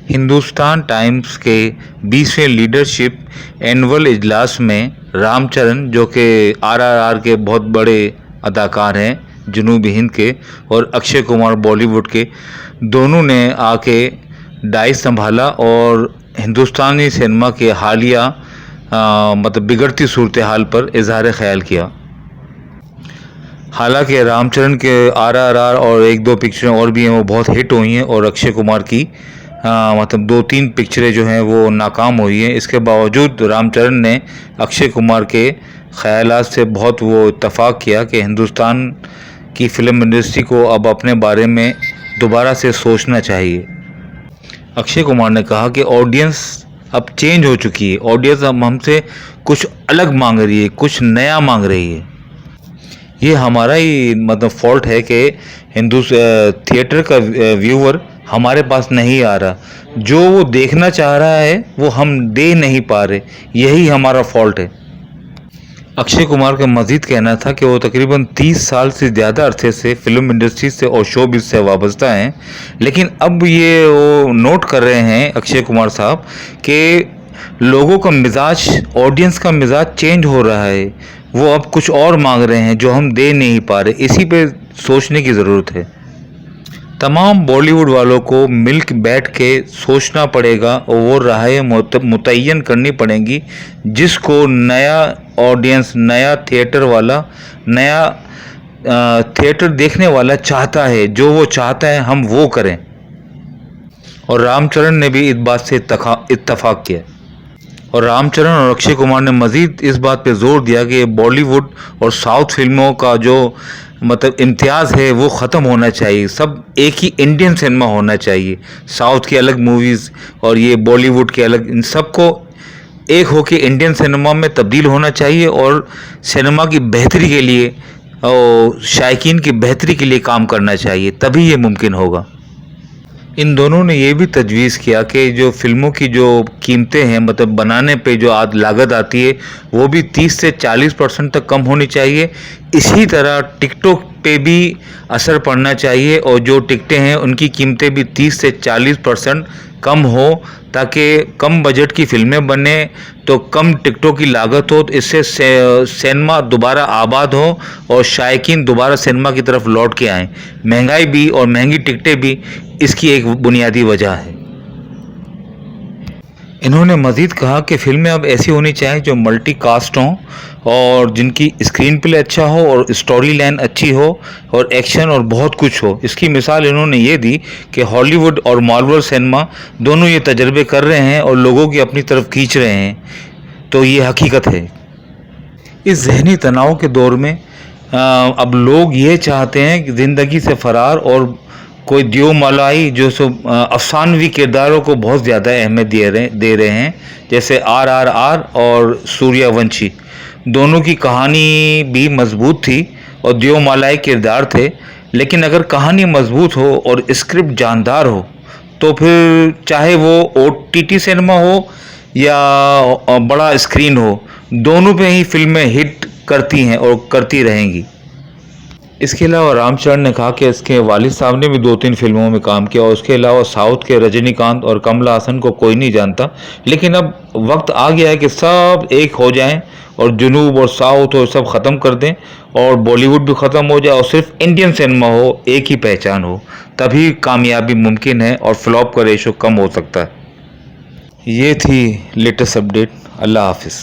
Hindustan times के 20वें leadership annual इजलास में रामचरण, जो कि आरआरआर के बहुत बड़े अदाकार हैं जनूबी हिंद के, और अक्षय कुमार बॉलीवुड के, दोनों ने आके डाइस संभाला और हिंदुस्तानी सिनेमा के हालिया मतलब बिगड़ती सूरत हाल पर इजहार ख्याल किया। हालांकि रामचरण के आरआरआर और एक दो पिक्चरें और भी हैं वो बहुत हिट हुई हैं, और अक्षय कुमार की मतलब 2-3 पिक्चरें जो हैं वो नाकाम हुई हैं। इसके बावजूद रामचरण ने अक्षय कुमार के ख्यालात से बहुत वो इत्तफाक किया कि हिंदुस्तान की फ़िल्म इंडस्ट्री को अब अपने बारे में दोबारा से सोचना चाहिए। अक्षय कुमार ने कहा कि ऑडियंस अब चेंज हो चुकी है, ऑडियंस अब हमसे कुछ अलग मांग रही है, कुछ नया मांग रही है। ये हमारा ही मतलब फॉल्ट है कि थिएटर का व्यूअर हमारे पास नहीं आ रहा, जो वो देखना चाह रहा है वो हम दे नहीं पा रहे, यही हमारा फॉल्ट है। अक्षय कुमार का मज़ीद कहना था कि वो तकरीबन 30 साल से ज़्यादा अरसे से फिल्म इंडस्ट्री से और शोबिज़ से वाबस्ता हैं, लेकिन अब ये वो नोट कर रहे हैं अक्षय कुमार साहब कि लोगों का मिजाज, ऑडियंस का मिजाज चेंज हो रहा है, वो अब कुछ और मांग रहे हैं जो हम दे नहीं पा रहे। इसी पे सोचने की ज़रूरत है। तमाम बॉलीवुड वालों को मिलकर बैठ के सोचना पड़ेगा और वो राहें मुतय्यन करनी पड़ेंगी जिसको नया ऑडियंस, नया थिएटर वाला, नया थिएटर देखने वाला चाहता है, जो वो चाहता है हम वो करें। और रामचरण ने भी इस बात से इत्तफाक किया, और रामचरण और अक्षय कुमार ने मज़ीद इस बात पे ज़ोर दिया कि बॉलीवुड और साउथ फिल्मों का जो मतलब इम्तियाज़ है वो ख़त्म होना चाहिए, सब एक ही इंडियन सिनेमा होना चाहिए। साउथ की अलग मूवीज़ और ये बॉलीवुड के अलग, इन सबको एक होकर इंडियन सिनेमा में तब्दील होना चाहिए और सिनेमा की बेहतरी के लिए और शायकीन की बेहतरी के लिए काम करना चाहिए, तभी ये मुमकिन होगा। इन दोनों ने ये भी तजवीज़ किया कि जो फिल्मों की जो कीमतें हैं, मतलब बनाने पे जो लागत आती है, वो भी 30 से 40% तक कम होनी चाहिए। इसी तरह टिकटों पे भी असर पड़ना चाहिए और जो टिकटें हैं उनकी कीमतें भी 30 से 40% कम हो, ताकि कम बजट की फिल्में बने तो कम टिकटों की लागत हो, तो इससे सिनेमा दोबारा आबाद हो और शायकीन दोबारा सिनेमा की तरफ लौट के आएँ। महंगाई भी और महंगी टिकटें भी इसकी एक बुनियादी वजह है। इन्होंने मज़ीद कहा कि फिल्में अब ऐसी होनी चाहिए जो मल्टी कास्ट हों और जिनकी स्क्रीन प्ले अच्छा हो और स्टोरी लाइन अच्छी हो और एक्शन और बहुत कुछ हो। इसकी मिसाल इन्होंने ये दी कि हॉलीवुड और मार्वल सिनेमा दोनों ये तजर्बे कर रहे हैं और लोगों की अपनी तरफ खींच रहे हैं, तो ये हकीकत है। इस जहनी तनाव के दौर में अब लोग ये चाहते हैं कि ज़िंदगी से फ़रार और कोई दियो मलाई जो सो अफसानवी किरदारों को बहुत ज़्यादा अहमियत दे रहे हैं, जैसे आरआरआर और सूर्यवंशी। दोनों की कहानी भी मजबूत थी और दियो मलाई किरदार थे, लेकिन अगर कहानी मजबूत हो और स्क्रिप्ट जानदार हो तो फिर चाहे वो ओटीटी सिनेमा हो या बड़ा स्क्रीन हो, दोनों पे ही फिल्में हिट करती हैं और करती रहेंगी। इसके अलावा रामचरण ने कहा कि इसके वालिद साहब ने भी 2-3 फिल्मों में काम किया और उसके अलावा साउथ के रजनीकांत और कमला हासन को कोई नहीं जानता, लेकिन अब वक्त आ गया है कि सब एक हो जाएं और जुनूब और साउथ और सब ख़त्म कर दें और बॉलीवुड भी ख़त्म हो जाए और सिर्फ इंडियन सिनेमा हो, एक ही पहचान हो, तभी कामयाबी मुमकिन है और फ्लॉप का रेशो कम हो सकता है। ये थी लेटेस्ट अपडेट। अल्लाह हाफिज़।